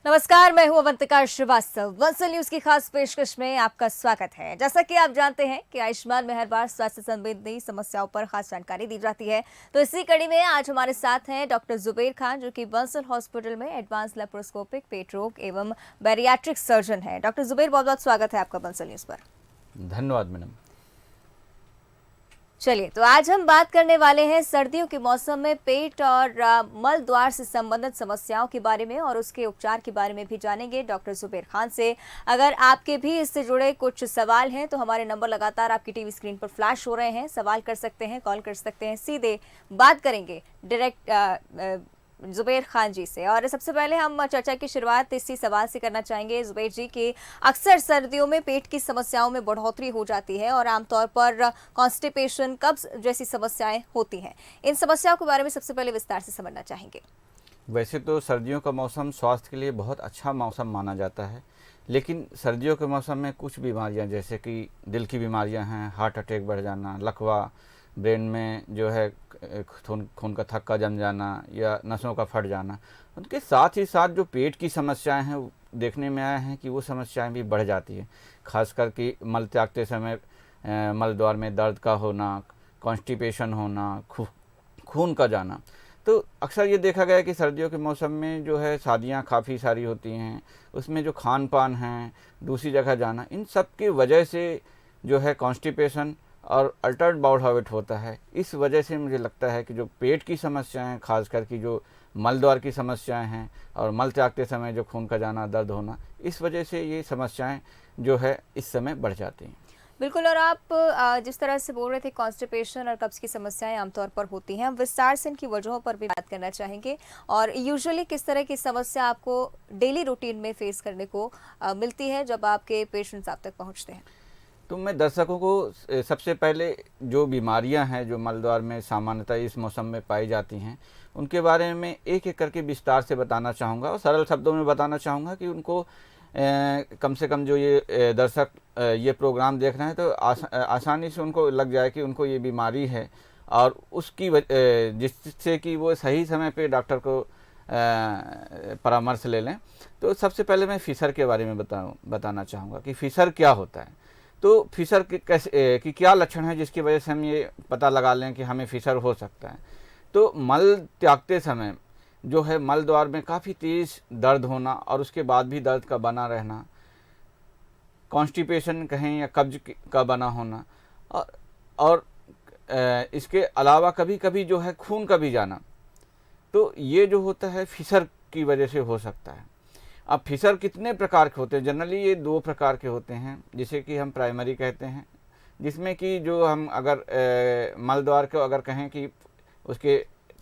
नमस्कार, मैं हूं अवंतिका श्रीवास्तव। वंसल न्यूज की खास पेशकश में आपका स्वागत है। जैसा कि आप जानते हैं कि आयुष्मान में हर बार स्वास्थ्य संबंधी समस्याओं पर खास जानकारी दी जाती है, तो इसी कड़ी में आज हमारे साथ हैं डॉक्टर जुबेर खान, जो कि वंसल हॉस्पिटल में एडवांस लेप्रोस्कोपिक पेट रोग एवं बैरियाट्रिक सर्जन है। डॉक्टर जुबेर, बहुत बहुत स्वागत है आपका वंसल न्यूज पर। धन्यवाद मैडम। चलिए, तो आज हम बात करने वाले हैं सर्दियों के मौसम में पेट और मल द्वार से संबंधित समस्याओं के बारे में और उसके उपचार के बारे में भी जानेंगे डॉक्टर जुबेर खान से। अगर आपके भी इससे जुड़े कुछ सवाल हैं तो हमारे नंबर लगातार आपकी टीवी स्क्रीन पर फ्लैश हो रहे हैं, सवाल कर सकते हैं, कॉल कर सकते हैं, सीधे बात करेंगे डायरेक्ट जुबेर खान जी से। और सबसे पहले हम चर्चा की शुरुआत इसी सवाल से करना चाहेंगे जुबेर जी कि अक्सर सर्दियों में पेट की समस्याओं में बढ़ोतरी हो जाती है और आमतौर पर कॉन्स्टिपेशन, कब्ज जैसी समस्याएं होती हैं। इन समस्याओं के बारे में सबसे पहले विस्तार से समझना चाहेंगे। वैसे तो सर्दियों का मौसम स्वास्थ्य के लिए बहुत अच्छा मौसम माना जाता है, लेकिन सर्दियों के मौसम में कुछ बीमारियां जैसे कि दिल की बीमारियां हैं, हार्ट अटैक बढ़ जाना, लकवा, ब्रेन में जो है खून का थक्का जम जाना या नसों का फट जाना, उनके साथ ही साथ जो पेट की समस्याएं हैं देखने में आया है कि वो समस्याएं भी बढ़ जाती है। खासकर कि मल त्यागते समय मल द्वार में दर्द का होना, कॉन्स्टिपेशन होना, खून का जाना। तो अक्सर ये देखा गया है कि सर्दियों के मौसम में जो है शादियाँ काफ़ी सारी होती हैं, उसमें जो खान पान है, दूसरी जगह जाना, इन सब की वजह से जो है कॉन्स्टिपेशन और अल्टर्ड बाउल हैबिट होता है। इस वजह से मुझे लगता है कि जो पेट की समस्याएं, खासकर की जो मल द्वार की समस्याएं हैं और मल त्यागते समय जो खून का जाना, दर्द होना, इस वजह से ये समस्याएं जो है इस समय बढ़ जाती हैं। बिल्कुल। और आप जिस तरह से बोल रहे थे कॉन्स्टिपेशन और कब्ज की समस्याएं आमतौर पर होती हैं, हम विस्तार से इनकी वजहों पर भी बात करना चाहेंगे और यूजुअली किस तरह की समस्या आपको डेली रूटीन में फेस करने को मिलती है जब आपके पेशेंट्स आप तक पहुंचते हैं। तो मैं दर्शकों को सबसे पहले जो बीमारियां हैं जो मल द्वार में सामान्यतः इस मौसम में पाई जाती हैं, उनके बारे में एक एक करके विस्तार से बताना चाहूँगा और सरल शब्दों में बताना चाहूँगा कि उनको कम से कम जो ये दर्शक ये प्रोग्राम देख रहे हैं तो आसानी से उनको लग जाए कि उनको ये बीमारी है और उसकी जिससे कि वो सही समय पे डॉक्टर को परामर्श ले लें। तो सबसे पहले मैं फिशर के बारे में बताना चाहूँगा कि फिशर क्या होता है। तो फिशर की क्या लक्षण है जिसकी वजह से हम ये पता लगा लें कि हमें फिशर हो सकता है। तो मल त्यागते समय जो है मल द्वार में काफ़ी तेज़ दर्द होना और उसके बाद भी दर्द का बना रहना, कॉन्स्टिपेशन कहें या कब्ज का बना होना, और इसके अलावा कभी कभी जो है खून का भी जाना। तो ये जो होता है फिशर की वजह से हो सकता है। अब फिशर कितने प्रकार के होते हैं? जनरली ये दो प्रकार के होते हैं, जिसे कि हम प्राइमरी कहते हैं, जिसमें कि जो हम अगर मल द्वार को अगर कहें कि उसके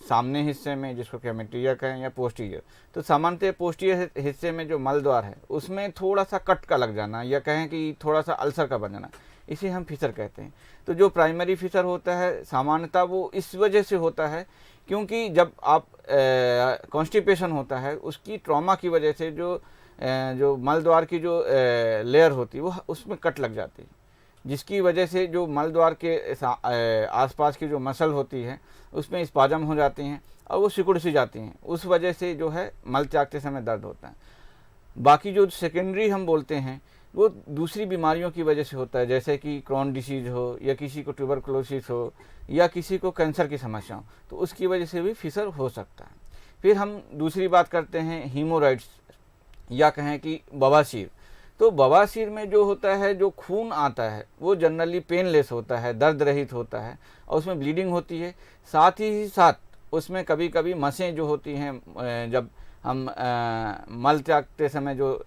सामने हिस्से में, जिसको कि एंटीरियर कहें या पोस्टीरियर, तो सामान्यतः पोस्टीरियर हिस्से में जो मल द्वार है उसमें थोड़ा सा कट का लग जाना या कहें कि थोड़ा सा अल्सर का बन जाना, इसे हम फिशर कहते हैं। तो जो प्राइमरी फिशर होता है सामान्यतः वो इस वजह से होता है क्योंकि जब आप कॉन्स्टिपेशन होता है उसकी ट्रॉमा की वजह से जो मल द्वार की जो लेयर होती है वो उसमें कट लग जाती है, जिसकी वजह से जो मल द्वार के आसपास की जो मसल होती है उसमें स्पाजम हो जाती हैं और वो सिकुड़ सी जाती हैं। उस वजह से जो है मल त्यागते समय दर्द होता है। बाकी जो सेकेंडरी हम बोलते हैं वो दूसरी बीमारियों की वजह से होता है, जैसे कि क्रोन डिसीज हो या किसी को ट्यूबरकुलोसिस हो या किसी को कैंसर की समस्या हो, तो उसकी वजह से भी फिशर हो सकता है। फिर हम दूसरी बात करते हैं हीमोराइड्स या कहें कि बवासीर। तो बवासीर में जो होता है, जो खून आता है वो जनरली पेनलेस होता है, दर्द रहित होता है और उसमें ब्लीडिंग होती है। साथ ही साथ उसमें कभी कभी मसें जो होती हैं, जब हम मल त्यागते समय जो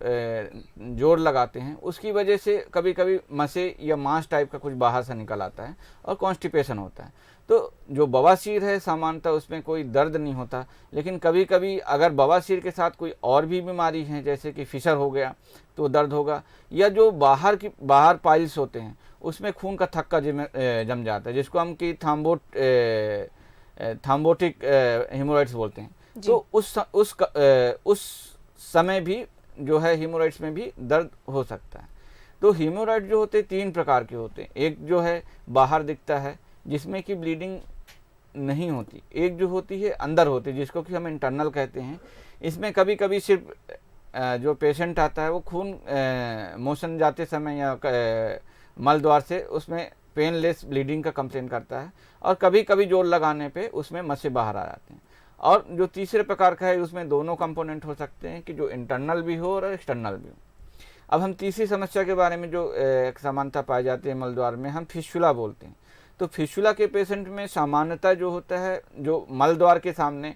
जोड़ लगाते हैं उसकी वजह से कभी कभी मसे या मांस टाइप का कुछ बाहर से निकल आता है और कॉन्स्टिपेशन होता है। तो जो बवासीर है सामान्यतः उसमें कोई दर्द नहीं होता, लेकिन कभी कभी अगर बवासीर के साथ कोई और भी बीमारी है जैसे कि फिशर हो गया तो दर्द होगा, या जो बाहर पाइल्स होते हैं उसमें खून का थक्का जम जाता है, जिसको हम कि थ्रोम्बोटिक हेमोराइड्स बोलते हैं। तो उस समय भी जो है हीमोराइड्स में भी दर्द हो सकता है। तो हीमोराइड जो होते हैं तीन प्रकार के होते हैं। एक जो है बाहर दिखता है जिसमें कि ब्लीडिंग नहीं होती, एक जो होती है अंदर होती है जिसको कि हम इंटरनल कहते हैं। इसमें कभी कभी सिर्फ जो पेशेंट आता है वो खून मोशन जाते समय या मल द्वार से उसमें पेनलेस ब्लीडिंग का कंप्लेन करता है, और कभी कभी जोर लगाने पे उसमें मसे बाहर आ जाते हैं। और जो तीसरे प्रकार का है उसमें दोनों कंपोनेंट हो सकते हैं कि जो इंटरनल भी हो और एक्सटर्नल भी हो। अब हम तीसरी समस्या के बारे में जो एक समानता पाई जाती है मल द्वार में, हम फिस्टुला बोलते हैं। तो फिस्टुला के पेशेंट में सामान्यतः जो होता है, जो मल द्वार के सामने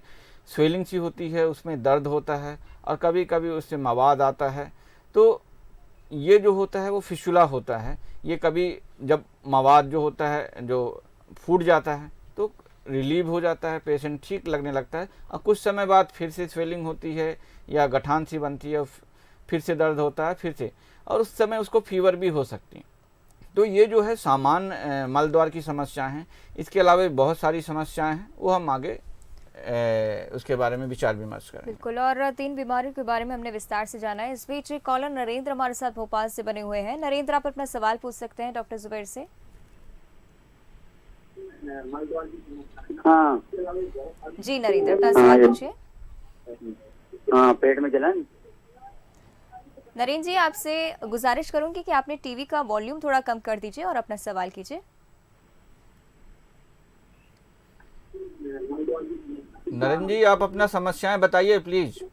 स्वेलिंग सी होती है, उसमें दर्द होता है और कभी कभी उससे मवाद आता है। तो ये जो होता है वो फिस्टुला होता है। ये कभी जब मवाद जो होता है जो फूट जाता है तो रिलीव हो जाता है, पेशेंट ठीक लगने लगता है, और कुछ समय बाद फिर से स्वेलिंग होती है या गठान सी बनती है, फिर से दर्द होता है फिर से, और उस समय उसको फीवर भी हो सकती है। तो ये जो है सामान्य मल द्वार की समस्या हैं। इसके अलावा बहुत सारी समस्याएं हैं, वो हम आगे उसके बारे में विचार विमर्श करें। बिल्कुल, और 3 बीमारियों के बारे में हमने विस्तार से जाना है। इस बीच कॉलर नरेंद्र हमारे साथ भोपाल से बने हुए हैं। नरेंद्र, आप अपना सवाल पूछ सकते हैं डॉक्टर जुबैर से। हाँ जी नरेंद्र, अपना सवाल पूछिए। हाँ, पेट में जलन। नरेंद्र जी, आपसे गुजारिश करूंगी कि आपने टीवी का वॉल्यूम थोड़ा कम कर दीजिए और अपना सवाल कीजिए। नरेंद्र जी, आप अपना समस्याएं बताइए प्लीज।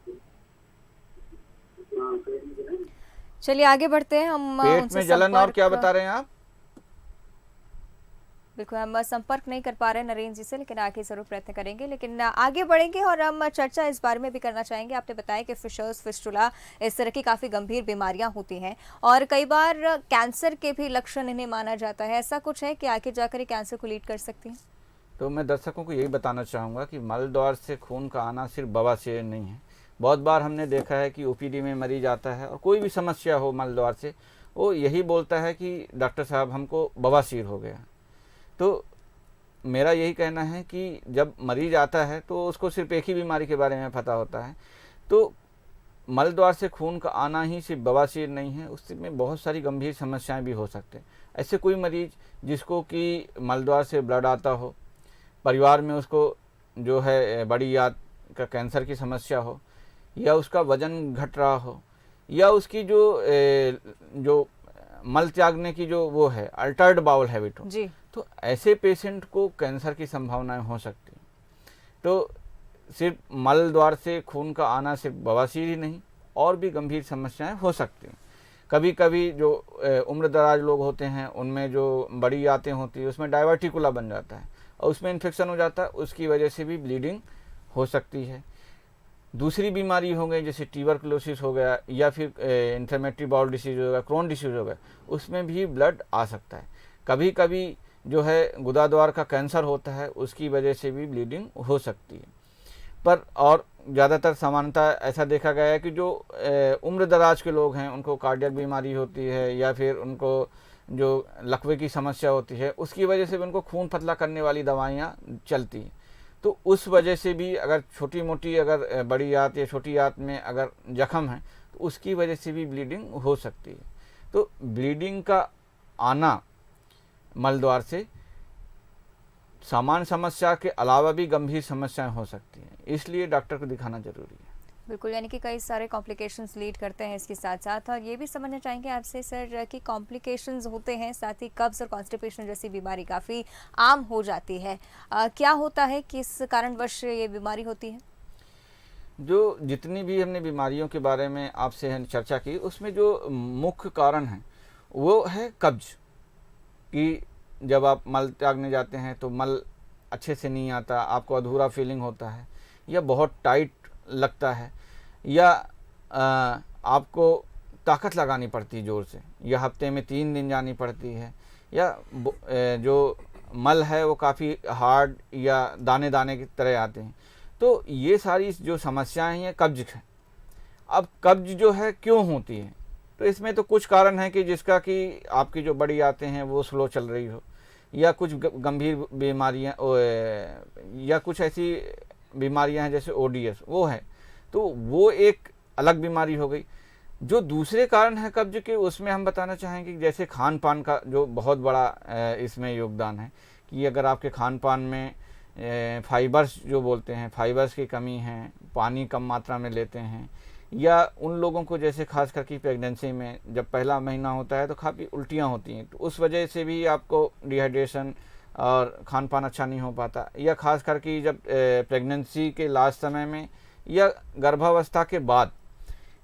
चलिए आगे बढ़ते हैं। हम पेट उनसे में जलन और क्या संपर्क- बता रहे हैं आप? बिल्कुल, हम संपर्क नहीं कर पा रहे हैं नरेंद्र जी से, लेकिन आगे जरूर प्रयत्न करेंगे। लेकिन आगे बढ़ेंगे और हम चर्चा इस बारे में भी करना चाहेंगे। आपने बताया कि फिशर्स, फिस्टुला इस तरह की काफ़ी गंभीर बीमारियां होती हैं और कई बार कैंसर के भी लक्षण इन्हें माना जाता है। ऐसा कुछ है कि आगे जाकर ये कैंसर को लीड कर सकती हैं? तो मैं दर्शकों को यही बताना चाहूँगा कि मल द्वार से खून का आना सिर्फ बवासीर नहीं है। बहुत बार हमने देखा है कि ओपीडी में मरीज आता है और कोई भी समस्या हो मल द्वार से, वो यही बोलता है कि डॉक्टर साहब हमको बवासीर हो गया। तो मेरा यही कहना है कि जब मरीज आता है तो उसको सिर्फ एक ही बीमारी के बारे में पता होता है। तो मल द्वार से खून का आना ही सिर्फ बवासीर नहीं है, उसमें बहुत सारी गंभीर समस्याएं भी हो सकते हैं। ऐसे कोई मरीज जिसको कि मल द्वार से ब्लड आता हो, परिवार में उसको जो है बड़ी आंत का कैंसर की समस्या हो, या उसका वजन घट रहा हो, या उसकी जो मल त्यागने की जो वो है अल्टर्ड बाउल हैबिट हो, जी, तो ऐसे पेशेंट को कैंसर की संभावनाएं हो सकती हैं। तो सिर्फ मल द्वार से खून का आना सिर्फ बवासीर ही नहीं, और भी गंभीर समस्याएं हो सकती हैं। कभी कभी जो उम्र दराज लोग होते हैं उनमें जो बड़ी आंतें होती है उसमें डायवर्टिकुला बन जाता है और उसमें इन्फेक्शन हो जाता है, उसकी वजह से भी ब्लीडिंग हो सकती है। दूसरी बीमारी हो गई जैसे ट्यूबरकुलोसिस हो गया, या फिर इन्फ्लेमेटरी बाउल डिसीज हो गया, क्रोन डिसीज हो गया, उसमें भी ब्लड आ सकता है। कभी कभी जो है गुदाद्वार का कैंसर होता है, उसकी वजह से भी ब्लीडिंग हो सकती है। पर और ज़्यादातर सामान्यतः ऐसा देखा गया है कि जो उम्र दराज के लोग हैं उनको कार्डियक बीमारी होती है, या फिर उनको जो लकवे की समस्या होती है, उसकी वजह से भी उनको खून पतला करने वाली दवाइयाँ चलती हैं। तो उस वजह से भी अगर छोटी मोटी अगर बड़ी आंत या छोटी आंत में अगर जख्म है तो उसकी वजह से भी ब्लीडिंग हो सकती है। तो ब्लीडिंग का आना मल द्वार से सामान्य समस्या के अलावा भी गंभीर समस्याएं हो सकती हैं, इसलिए डॉक्टर को दिखाना जरूरी है। बिल्कुल, यानी कि कई सारे कॉम्प्लिकेशंस लीड करते हैं इसके साथ साथ। और ये भी समझना चाहेंगे आपसे सर कि कॉम्प्लिकेशंस होते हैं, साथ ही कब्ज और कॉन्स्टिपेशन जैसी बीमारी काफ़ी आम हो जाती है। क्या होता है, किस कारणवश ये बीमारी होती है? जो जितनी भी हमने बीमारियों के बारे में आपसे चर्चा की, उसमें जो मुख्य कारण है वो है कब्ज। कि जब आप मल त्यागने जाते हैं तो मल अच्छे से नहीं आता, आपको अधूरा फीलिंग होता है, या बहुत टाइट लगता है, या आपको ताकत लगानी पड़ती है ज़ोर से, या हफ्ते में 3 दिन जानी पड़ती है, या जो मल है वो काफ़ी हार्ड या दाने दाने की तरह आते हैं। तो ये सारी जो समस्याएं हैं कब्ज है। अब कब्ज जो है क्यों होती है, तो इसमें तो कुछ कारण है कि जिसका कि आपकी जो बड़ी आंतें हैं वो स्लो चल रही हो, या कुछ गंभीर बीमारियां, या कुछ ऐसी बीमारियां हैं जैसे ओडीएस वो है, तो वो एक अलग बीमारी हो गई। जो दूसरे कारण है कब्ज के, उसमें हम बताना चाहेंगे कि जैसे खान पान का जो बहुत बड़ा इसमें योगदान है कि अगर आपके खान पान में फाइबर्स जो बोलते हैं, फाइबर्स की कमी है, पानी कम मात्रा में लेते हैं, या उन लोगों को जैसे खास करके प्रेगनेंसी में जब पहला महीना होता है तो काफ़ी उल्टियाँ होती हैं, तो उस वजह से भी आपको डिहाइड्रेशन और खान पान अच्छा नहीं हो पाता, या खास करके जब प्रेगनेंसी के लास्ट समय में या गर्भावस्था के बाद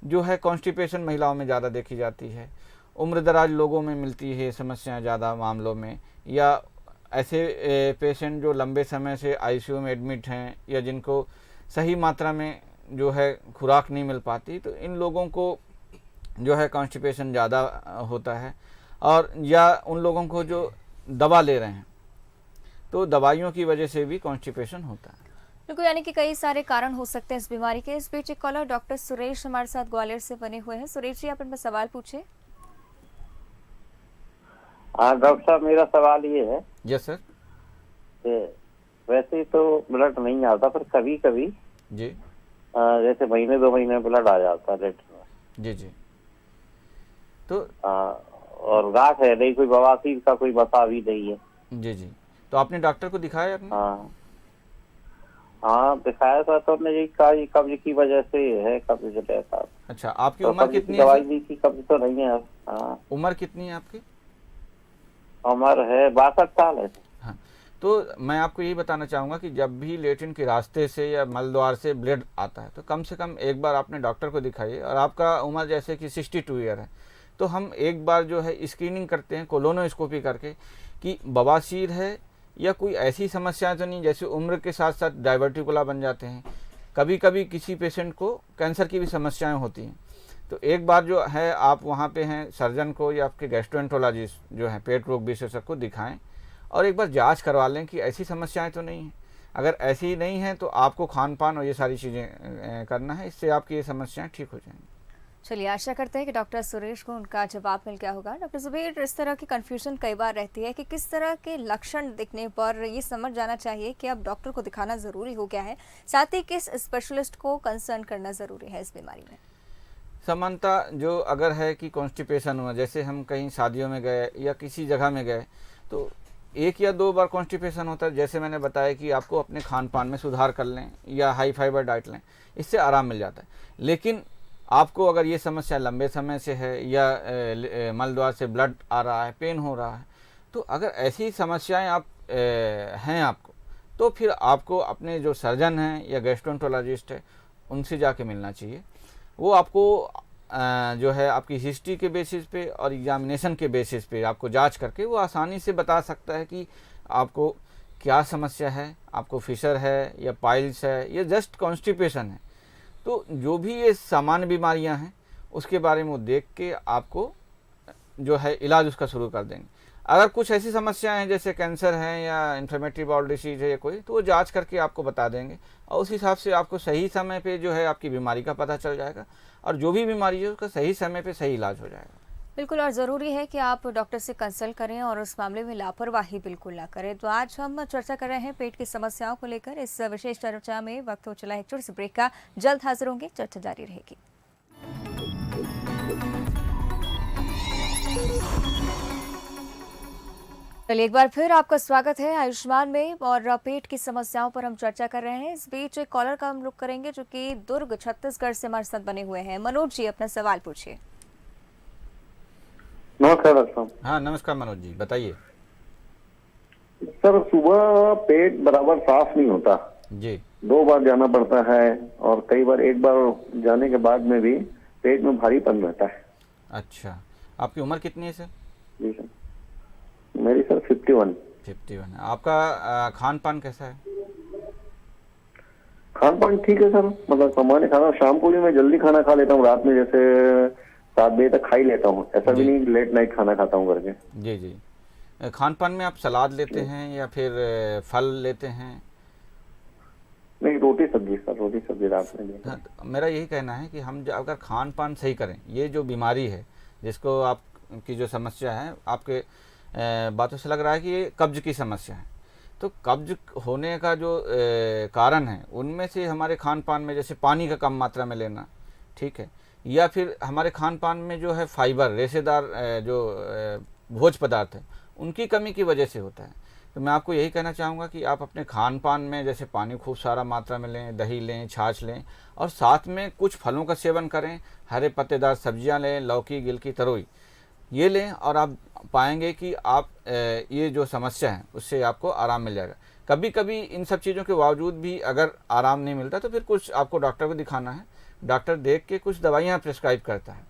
जो है कॉन्स्टिपेशन महिलाओं में ज़्यादा देखी जाती है। उम्र दराज लोगों में मिलती है समस्याएं ज़्यादा मामलों में, या ऐसे पेशेंट जो लंबे समय से आईसीयू में एडमिट हैं या जिनको सही मात्रा में जो है खुराक नहीं मिल पाती, तो इन लोगों को जो है कॉन्स्टिपेशन ज़्यादा होता है। और या उन लोगों को जो दवा ले रहे हैं तो दवाइयों की वजह से भी कॉन्स्टिपेशन होता है। बिल्कुल, यानी कि कई सारे कारण हो सकते हैं इस बीमारी के। इस बीच एक कॉलर डॉक्टर सुरेश हमारे साथ ग्वालियर से बने हुए हैं। सुरेश जी, आप अपना सवाल पूछे। हाँ डॉक्टर साहब, मेरा सवाल ये है यस सर। कि वैसे तो ब्लड नहीं आता, पर कभी कभी जी जैसे महीने 2 महीने में ब्लड आ जाता है लेटर में। जी जी। तो और गांठ है नहीं, कोई बवासीर का कोई बता भी नहीं है। जी जी, तो आपने डॉक्टर को दिखाया आपने? हाँ दिखाया था, तो हमने यही कहा ये कब्ज की वजह से है, कब्ज जो रहता। अच्छा, आपकी तो उम्र कब्ज कितनी की है दवाई सर? दी थी, कब्ज तो नहीं है। हाँ उम्र कितनी है आपकी? उम्र है 62 साल है। हाँ, तो मैं आपको यही बताना चाहूँगा कि जब भी लेट्रिन के रास्ते से या मल द्वार से ब्लड आता है तो कम से कम एक बार आपने डॉक्टर को दिखाइए। और आपका उम्र जैसे कि 62 ईयर है, तो हम एक बार जो है स्क्रीनिंग करते हैं कोलोनोस्कोपी करके कि बवासीर है या कोई ऐसी समस्या तो नहीं, जैसे उम्र के साथ साथ डायवर्टिकुला बन जाते हैं, कभी कभी किसी पेशेंट को कैंसर की भी समस्याएं होती हैं। तो एक बार जो है आप वहाँ पे हैं सर्जन को या आपके गैस्ट्रोएंटरोलॉजिस्ट जो हैं पेट रोग विशेषज्ञ को दिखाएं और एक बार जांच करवा लें कि ऐसी समस्याएं तो नहीं हैं। अगर ऐसी नहीं है तो आपको खान पान और ये सारी चीज़ें करना है, इससे आपकी ये समस्याएं ठीक हो जाएंगी। चलिए, आशा करते हैं कि डॉक्टर सुरेश को उनका जवाब मिल गया होगा। डॉक्टर जुबेर, इस तरह की कन्फ्यूजन कई बार रहती है कि किस तरह के लक्षण दिखने पर ये समझ जाना चाहिए कि अब डॉक्टर को दिखाना ज़रूरी हो गया है, साथ ही किस स्पेशलिस्ट को कंसर्न करना ज़रूरी है इस बीमारी में। समानता जो अगर है कि कॉन्स्टिपेशन हुआ, जैसे हम कहीं शादियों में गए या किसी जगह में गए तो 1 या 2 बार कॉन्स्टिपेशन होता है, जैसे मैंने बताया कि आपको अपने खान पान में सुधार कर लें या हाई फाइबर डाइट लें, इससे आराम मिल जाता है। लेकिन आपको अगर ये समस्या लंबे समय से है या मल द्वार से ब्लड आ रहा है, पेन हो रहा है, तो अगर ऐसी समस्याएं आप हैं आपको, तो फिर आपको अपने जो सर्जन हैं या गैस्ट्रोएंटरोलॉजिस्ट है उनसे जाके मिलना चाहिए। वो आपको जो है आपकी हिस्ट्री के बेसिस पे और एग्जामिनेशन के बेसिस पे आपको जांच करके वो आसानी से बता सकता है कि आपको क्या समस्या है, आपको फिशर है या पाइल्स है या जस्ट कॉन्स्टिपेशन है। तो जो भी ये सामान्य बीमारियां हैं उसके बारे में वो देख के आपको जो है इलाज उसका शुरू कर देंगे। अगर कुछ ऐसी समस्याएं हैं जैसे कैंसर है या इन्फ्लेमेटरी बाउल डिसीज है या कोई, तो वो जांच करके आपको बता देंगे और उस हिसाब से आपको सही समय पे जो है आपकी बीमारी का पता चल जाएगा और जो भी बीमारी है उसका सही समय पे सही इलाज हो जाएगा। बिल्कुल, और ज़रूरी है कि आप डॉक्टर से कंसल्ट करें और उस मामले में लापरवाही बिल्कुल ना करें। तो आज हम चर्चा कर रहे हैं पेट की समस्याओं को लेकर। इस विशेष चर्चा में वक्त हो चला है एक छोटे से ब्रेक का। जल्द हाजिर होंगे, चर्चा जारी रहेगी। चलिए, एक बार फिर आपका स्वागत है आयुष्मान में और पेट की समस्याओं पर हम चर्चा कर रहे हैं। इस बीच एक कॉलर का हम रुख करेंगे जो कि दुर्ग छत्तीसगढ़ से हमारे साथ बने हुए हैं। मनोज जी, अपना सवाल पूछिए। नमस्कार डॉक्टर साहब। हाँ नमस्कार मनोज जी, बताइए। सर सुबह पेट बराबर साफ नहीं होता जी। 2 बार जाना पड़ता है और कई बार 1 बार जाने के बाद में भी पेट में भारीपन रहता है। अच्छा, आपकी उम्र कितनी है सर? जी सर, मेरी सर 51 है। आपका खान पान कैसा है? खान पान ठीक है सर, मतलब सामान्य खाना। शाम को भी मैं जल्दी खाना खा लेता हूँ, रात में जैसे 7 बजे तक खा ही लेता हूँ, ऐसा भी नहीं लेट नाइट खाना खाता हूँ करके। जी जी। खान पान में आप सलाद लेते हैं या फिर फल लेते हैं? नहीं, रोटी सब्जी सर, रोटी सब्जी रात में लेता हूं। हाँ, तो मेरा यही कहना है कि हम अगर खान पान सही करें, ये जो बीमारी है जिसको आपकी जो समस्या है, आपके बातों से लग रहा है कि ये कब्ज की समस्या है, तो कब्ज होने का जो कारण है उनमें से हमारे खान पान में जैसे पानी का कम मात्रा में लेना, ठीक है, या फिर हमारे खान पान में जो है फाइबर रेशेदार जो भोज्य पदार्थ है उनकी कमी की वजह से होता है। तो मैं आपको यही कहना चाहूँगा कि आप अपने खान पान में जैसे पानी खूब सारा मात्रा में लें, दही लें, छाछ लें और साथ में कुछ फलों का सेवन करें, हरे पत्तेदार सब्जियां लें, लौकी, गिलकी, तरोई ये लें और आप पाएंगे कि आप ये जो समस्या है उससे आपको आराम मिल जाएगा। कभी कभी इन सब चीज़ों के बावजूद भी अगर आराम नहीं मिलता तो फिर कुछ आपको डॉक्टर को दिखाना है। डॉक्टर देख के कुछ दवाइयाँ प्रिस्क्राइब करता है,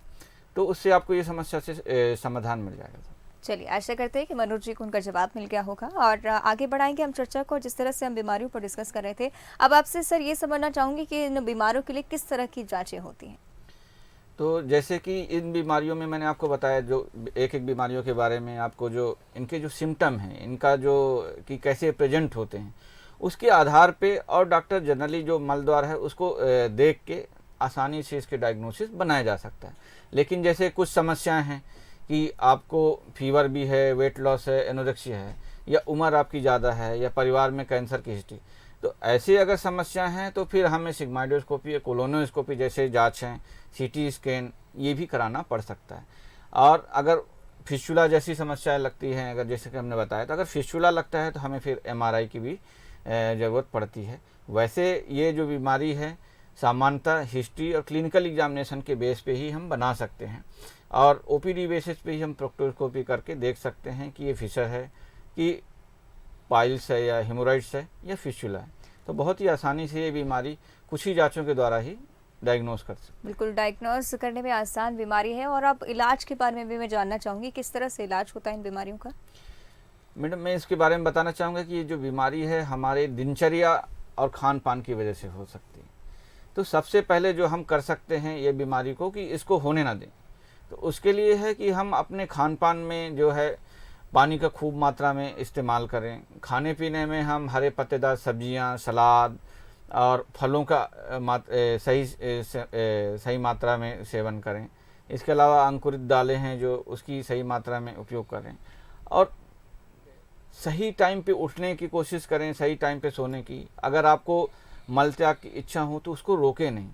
तो उससे आपको ये समस्या से समाधान मिल जाएगा। चलिए, आशा करते हैं कि मनोज जी को उनका जवाब मिल गया होगा और आगे बढ़ाएंगे हम चर्चा को। जिस तरह से हम बीमारियों पर डिस्कस कर रहे थे, अब आपसे सर ये समझना चाहूँगी कि इन बीमारियों के लिए किस तरह की जांचें होती हैं। तो जैसे कि इन बीमारियों में मैंने आपको बताया, जो एक एक बीमारियों के बारे में आपको जो इनके जो सिम्टम हैं, इनका जो कि कैसे प्रेजेंट होते हैं, उसके आधार पे और डॉक्टर जनरली जो मल द्वार है उसको देख के आसानी से इसके डायग्नोसिस बनाया जा सकता है। लेकिन जैसे कुछ समस्याएं हैं कि आपको फीवर भी है, वेट लॉस है, एनोरेक्सिया है, या उम्र आपकी ज़्यादा है, या परिवार में कैंसर की हिस्ट्री, तो ऐसी अगर समस्याएं हैं तो फिर हमें सिग्माइडोस्कोपी या कोलोनोस्कोपी जैसे जांच हैं, सीटी स्कैन, ये भी कराना पड़ सकता है। और अगर फिस्चुला जैसी समस्याएं लगती हैं, अगर जैसे कि हमने बताया, तो अगर फिस्चुला लगता है तो हमें फिर एमआरआई की भी ज़रूरत पड़ती है। वैसे ये जो बीमारी है सामान्यतः हिस्ट्री और क्लिनिकल एग्जामिनेशन के बेस पे ही हम बना सकते हैं, और ओपीडी बेसिस पे ही हम प्रोक्टोस्कोपी करके देख सकते हैं कि ये फिशर है, कि पाइल्स है, या हेमोराइड्स है, या फिस्चुला है। तो बहुत ही आसानी से ये बीमारी कुछ ही जांचों के द्वारा ही डायग्नोस कर सकते हैं। बिल्कुल, डायग्नोस करने में आसान बीमारी है। और अब इलाज के बारे में भी मैं जानना चाहूँगी, किस तरह से इलाज होता है इन बीमारियों का। मैडम, मैं इसके बारे में बताना चाहूँगा कि ये जो बीमारी है हमारे दिनचर्या और खान पान की वजह से हो सकती है। तो सबसे पहले जो हम कर सकते हैं ये बीमारी को कि इसको होने ना दें, तो उसके लिए है कि हम अपने खान पान में जो है पानी का खूब मात्रा में इस्तेमाल करें। खाने पीने में हम हरे पत्तेदार सब्जियां, सलाद और फलों का सही मात्रा में सेवन करें। इसके अलावा अंकुरित दालें हैं जो उसकी सही मात्रा में उपयोग करें, और सही टाइम पे उठने की कोशिश करें, सही टाइम पे सोने की। अगर आपको मल त्याग की इच्छा हो तो उसको रोकें नहीं,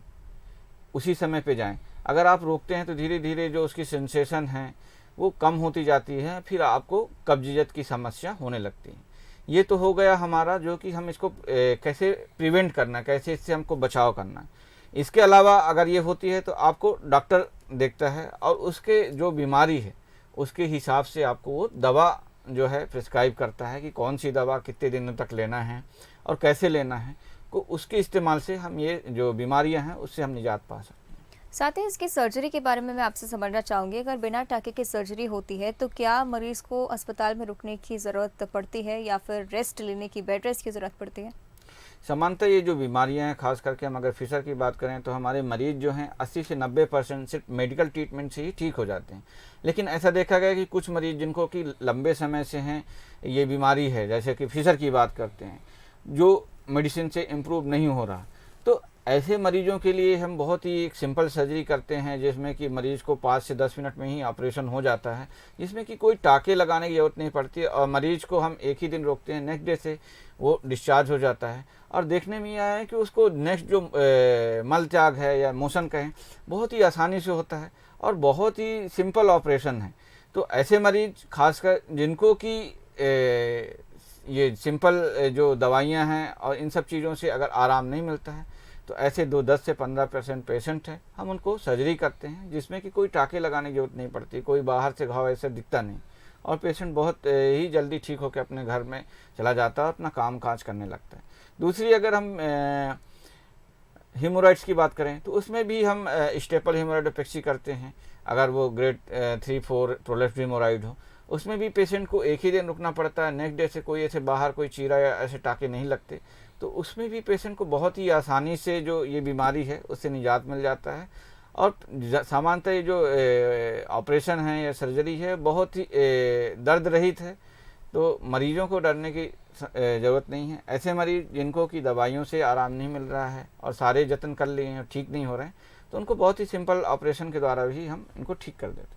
उसी समय पे जाएं। अगर आप रोकते हैं तो धीरे धीरे जो उसकी सेंसेशन है वो कम होती जाती है, फिर आपको कब्जियत की समस्या होने लगती है। ये तो हो गया हमारा जो कि हम इसको कैसे प्रिवेंट करना, कैसे इससे हमको बचाव करना। इसके अलावा अगर ये होती है तो आपको डॉक्टर देखता है और उसके जो बीमारी है उसके हिसाब से आपको वो दवा जो है प्रिस्क्राइब करता है कि कौन सी दवा कितने दिनों तक लेना है और कैसे लेना है। को उसके इस्तेमाल से हम ये जो बीमारियां हैं उससे हम निजात पा सकते हैं। साथ ही इसकी सर्जरी के बारे में मैं आपसे समझना चाहूँगी, अगर बिना टाँके की सर्जरी होती है तो क्या मरीज़ को अस्पताल में रुकने की ज़रूरत पड़ती है या फिर रेस्ट लेने की, बेड रेस्ट की ज़रूरत पड़ती है? सामान्यतः ये जो बीमारियां हैं, खास करके हम अगर फिशर की बात करें तो हमारे मरीज जो हैं 80 से 90% सिर्फ मेडिकल ट्रीटमेंट से ही ठीक हो जाते हैं। लेकिन ऐसा देखा गया कि कुछ मरीज जिनको कि लंबे समय से हैं ये बीमारी है, जैसे कि फिशर की बात करते हैं, जो मेडिसिन से इम्प्रूव नहीं हो रहा, तो ऐसे मरीजों के लिए हम बहुत ही एक सिंपल सर्जरी करते हैं जिसमें कि मरीज़ को 5 से 10 मिनट में ही ऑपरेशन हो जाता है, जिसमें कि कोई टाँके लगाने की ज़रूरत नहीं पड़ती है, और मरीज़ को हम एक ही दिन रोकते हैं, नेक्स्ट डे से वो डिस्चार्ज हो जाता है। और देखने में ये आया है कि उसको नेक्स्ट जो मल त्याग है या मोशन कहें, बहुत ही आसानी से होता है और बहुत ही सिंपल ऑपरेशन है। तो ऐसे मरीज खासकर जिनको कि ये सिंपल जो दवाइयाँ हैं और इन सब चीज़ों से अगर आराम नहीं मिलता है, तो ऐसे 10 से 15% पेशेंट हैं, हम उनको सर्जरी करते हैं जिसमें कि कोई टाँके लगाने की जरूरत नहीं पड़ती, कोई बाहर से घाव ऐसा दिखता नहीं, और पेशेंट बहुत ही जल्दी ठीक होकर अपने घर में चला जाता है, अपना काम काज करने लगता है। दूसरी अगर हम हीमोराइड्स की बात करें तो उसमें भी हम स्टेपल हीमोराइडोपेक्सी करते हैं। अगर वो ग्रेड 3-4 प्रोलेप्स्ड हीमोराइड हो, उसमें भी पेशेंट को एक ही दिन रुकना पड़ता है, नेक्स्ट डे से कोई ऐसे बाहर कोई चीरा या ऐसे टाँके नहीं लगते, तो उसमें भी पेशेंट को बहुत ही आसानी से जो ये बीमारी है उससे निजात मिल जाता है। और सामान्यतः ये जो ऑपरेशन है या सर्जरी है बहुत ही दर्द रहित है, तो मरीजों को डरने की ज़रूरत नहीं है। ऐसे मरीज जिनको कि दवाइयों से आराम नहीं मिल रहा है और सारे जतन कर लिए हैं और ठीक नहीं हो रहे हैं, तो उनको बहुत ही सिंपल ऑपरेशन के द्वारा भी हम इनको ठीक कर देते हैं।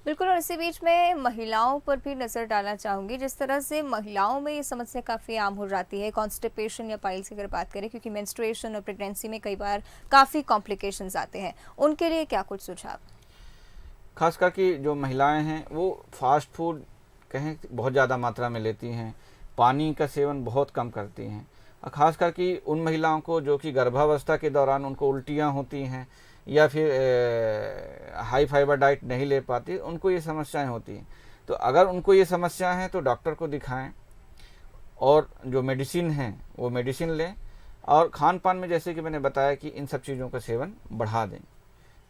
बिल्कुल, और इसी बीच में महिलाओं पर भी नज़र डालना चाहूँगी, जिस तरह से महिलाओं में ये समस्या काफ़ी आम हो जाती है, कॉन्स्टिपेशन या पाइल्स की अगर बात करें, क्योंकि मेंस्ट्रुएशन और प्रेगनेंसी में कई बार काफ़ी कॉम्प्लिकेशंस आते हैं, उनके लिए क्या कुछ सुझाव? खास करके जो महिलाएं हैं वो फास्ट फूड कहें बहुत ज़्यादा मात्रा में लेती हैं, पानी का सेवन बहुत कम करती हैं, और ख़ास करके उन महिलाओं को जो कि गर्भावस्था के दौरान उनको उल्टियाँ होती हैं या फिर हाई फाइबर डाइट नहीं ले पाती, उनको ये समस्याएं होती हैं। तो अगर उनको ये समस्या है तो डॉक्टर को दिखाएं और जो मेडिसिन हैं वो मेडिसिन लें, और खान पान में जैसे कि मैंने बताया कि इन सब चीज़ों का सेवन बढ़ा दें,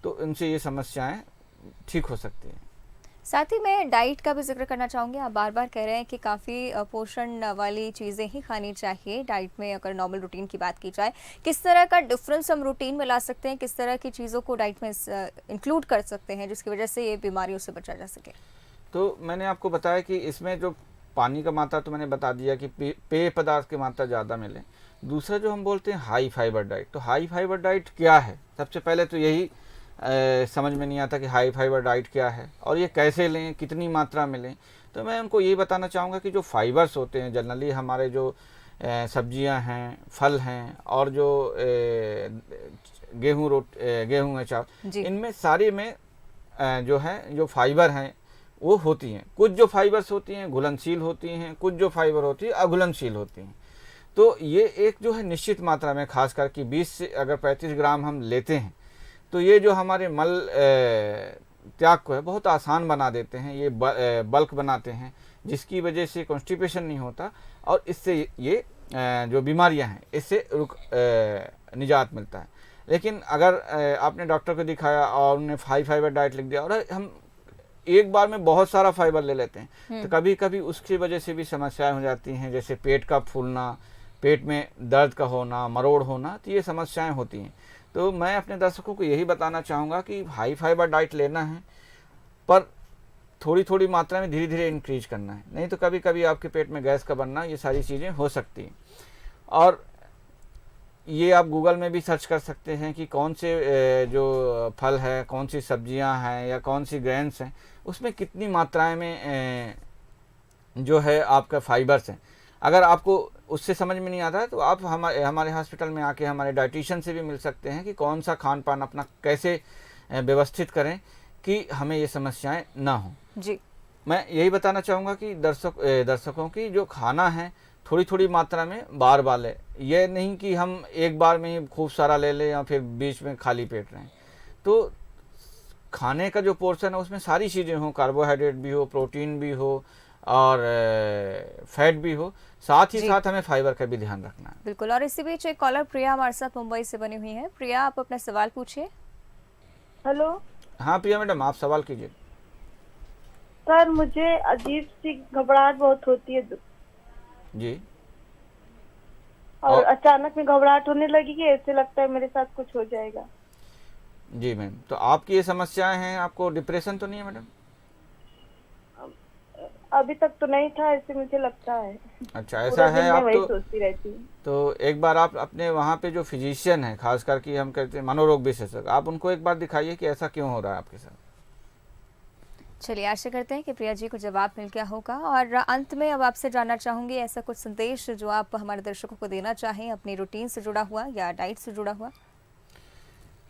तो इनसे ये समस्याएं ठीक हो सकती हैं। साथ ही मैं डाइट का भी जिक्र करना चाहूँगी। आप बार बार कह रहे हैं कि काफ़ी पोषण वाली चीज़ें ही खानी चाहिए डाइट में। अगर नॉर्मल रूटीन की बात की जाए, किस तरह का डिफरेंस हम रूटीन में ला सकते हैं, किस तरह की चीज़ों को डाइट में इंक्लूड कर सकते हैं जिसकी वजह से ये बीमारियों से बचा जा सके? तो मैंने आपको बताया कि इसमें जो पानी का मात्रा तो मैंने बता दिया कि पेय पदार्थ की मात्रा ज़्यादा मिले। दूसरा जो हम बोलते हैं हाई फाइबर डाइट, तो हाई फाइबर डाइट क्या है? सबसे पहले तो यही समझ में नहीं आता कि हाई फाइबर डाइट क्या है और ये कैसे लें, कितनी मात्रा में लें। तो मैं उनको ये बताना चाहूँगा कि जो फाइबर्स होते हैं जनरली हमारे जो सब्जियां हैं, फल हैं और जो गेहूँ है, चावल, इनमें सारे में जो है जो फाइबर हैं वो होती हैं। कुछ जो फाइबर्स होती हैं घुलनशील होती हैं, कुछ जो फाइबर होती है अघुलनशील होती हैं। तो ये एक जो है निश्चित मात्रा में, खास करके 20 से अगर 35 ग्राम हम लेते हैं तो ये जो हमारे मल त्याग को है बहुत आसान बना देते हैं, ये बल्क बनाते हैं, जिसकी वजह से कॉन्स्टिपेशन नहीं होता और इससे ये जो बीमारियां हैं इससे निजात मिलता है। लेकिन अगर आपने डॉक्टर को दिखाया और उन्होंने हाई फाइबर डाइट लिख दिया और हम एक बार में बहुत सारा फाइबर ले लेते हैं तो कभी कभी उसकी वजह से भी समस्याएं हो जाती हैं, जैसे पेट का फूलना, पेट में दर्द का होना, मरोड़ होना, तो ये समस्याएं होती हैं। तो मैं अपने दर्शकों को यही बताना चाहूँगा कि हाई फाइबर डाइट लेना है पर थोड़ी थोड़ी मात्रा में धीरे धीरे इंक्रीज करना है, नहीं तो कभी कभी आपके पेट में गैस का बनना, ये सारी चीज़ें हो सकती हैं। और ये आप गूगल में भी सर्च कर सकते हैं कि कौन से जो फल है, कौन सी सब्जियां हैं या कौन सी ग्रेन्स हैं, उसमें कितनी मात्राएं में जो है आपका फाइबर्स हैं। अगर आपको उससे समझ में नहीं आता है तो आप हमारे हॉस्पिटल में आके हमारे डाइटिशियन से भी मिल सकते हैं कि कौन सा खान पान अपना कैसे व्यवस्थित करें कि हमें ये समस्याएं ना हो। जी, मैं यही बताना चाहूँगा कि दर्शकों की जो खाना है थोड़ी थोड़ी मात्रा में बार बार लें, यह नहीं कि हम एक बार में ही खूब सारा ले लें या फिर बीच में खाली पेट रहें। तो खाने का जो पोर्शन है उसमें सारी चीज़ें हो, कार्बोहाइड्रेट भी हो, प्रोटीन भी हो और फैट भी हो, साथ ही साथ हमें फाइबर का भी ध्यान रखना है। बिल्कुल। और इसी बीच एक कॉलर प्रिया हमारे साथ मुंबई से बनी हुई है। प्रिया, आप अपना सवाल पूछिए। हेलो हाँ प्रिया मैडम, आप सवाल कीजिए। सर, मुझे अजीब सी घबराहट बहुत होती है जी, और अचानक में घबराहट होने लगी कि ऐसे लगता है मेरे साथ कुछ हो जाएगा। जी मैम, तो आपकी ये समस्याएं हैं, आपको डिप्रेशन तो नहीं है मैडम? अभी तक तो नहीं था, ऐसे मुझे लगता है। अच्छा, ऐसा है। आप वही सोचती रहती हूँ। तो एक बार आप अपने वहाँ पे जो फिजिशियन है, खास करके हम कहते हैं मनोरोग विशेषज्ञ, आप उनको एक बार दिखाइए कि ऐसा क्यों हो रहा है आपके साथ। चलिए, आशा करते हैं कि प्रिया जी को जवाब मिल गया होगा। और अंत में अब आपसे जानना चाहूँगी ऐसा कुछ संदेश जो आप हमारे दर्शकों को देना चाहें, अपनी रूटीन से जुड़ा हुआ या डाइट से जुड़ा हुआ।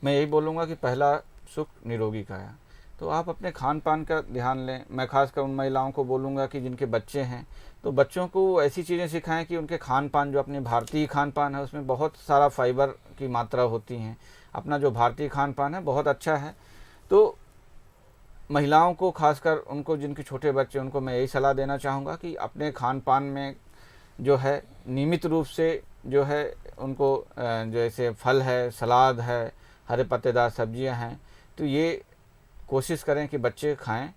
मैं यही बोलूँगा कि पहला सुख निरोगी काया, तो आप अपने खान पान का ध्यान लें। मैं खासकर उन महिलाओं को बोलूँगा कि जिनके बच्चे हैं तो बच्चों को ऐसी चीज़ें सिखाएं कि उनके खान पान, जो अपने भारतीय खान पान है उसमें बहुत सारा फाइबर की मात्रा होती हैं। अपना जो भारतीय खान पान है बहुत अच्छा है। तो महिलाओं को, खासकर उनको जिनके छोटे बच्चे, उनको मैं यही सलाह देना चाहूँगा कि अपने खान पान में जो है नियमित रूप से जो है उनको जैसे फल है, सलाद है, हरे पत्तेदार सब्जियां हैं, तो ये कोशिश करें कि बच्चे खाएं।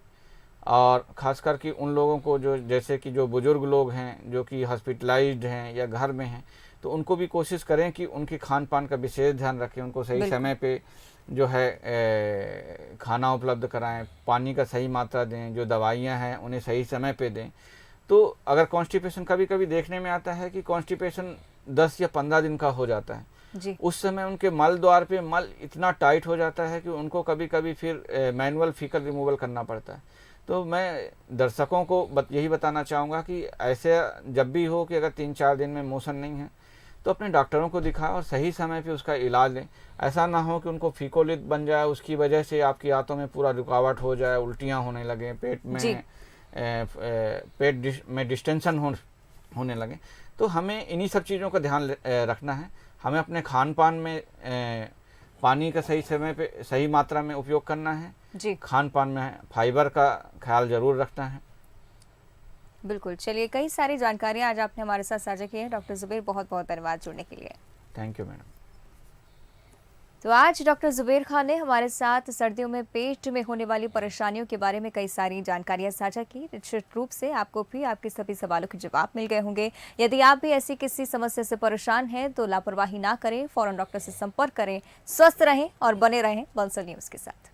और ख़ास करके उन लोगों को जो जैसे कि जो बुज़ुर्ग लोग हैं जो कि हॉस्पिटलाइज्ड हैं या घर में हैं, तो उनको भी कोशिश करें कि उनके खान पान का विशेष ध्यान रखें, उनको सही समय पे जो है खाना उपलब्ध कराएं, पानी का सही मात्रा दें, जो दवाइयाँ हैं उन्हें सही समय पे दें। तो अगर कॉन्स्टिपेशन, कभी कभी देखने में आता है कि कॉन्स्टिपेशन 10 या 15 दिन का हो जाता है जी। उस समय उनके मल द्वार पे मल इतना टाइट हो जाता है कि उनको कभी कभी फिर मैनुअल फीकल रिमूवल करना पड़ता है। तो मैं दर्शकों को यही बताना चाहूँगा कि ऐसे जब भी हो कि अगर 3-4 दिन में मोशन नहीं है तो अपने डॉक्टरों को दिखाएं और सही समय पे उसका इलाज लें। ऐसा ना हो कि उनको फीकोलित बन जाए, उसकी वजह से आपकी आंतों में पूरा रुकावट हो जाए, उल्टियाँ होने लगे, पेट में में डिस्टेंशन हो होने लगे। तो हमें इन्हीं सब चीज़ों का ध्यान रखना है। हमें अपने खान पान में पानी का सही समय पे सही मात्रा में उपयोग करना है जी खान पान में फाइबर का ख्याल ज़रूर रखना है। बिल्कुल। चलिए, कई सारी जानकारियां आज आपने हमारे साथ साझा की है डॉक्टर जुबैर, बहुत बहुत धन्यवाद जुड़ने के लिए। Thank you madam. तो आज डॉक्टर जुबैर खान ने हमारे साथ सर्दियों में पेट में होने वाली परेशानियों के बारे में कई सारी जानकारियां साझा की। निश्चित रूप से आपको भी आपके सभी सवालों के जवाब मिल गए होंगे। यदि आप भी ऐसी किसी समस्या से परेशान हैं तो लापरवाही ना करें, फौरन डॉक्टर से संपर्क करें। स्वस्थ रहें और बने रहें बंसल न्यूज़ के साथ।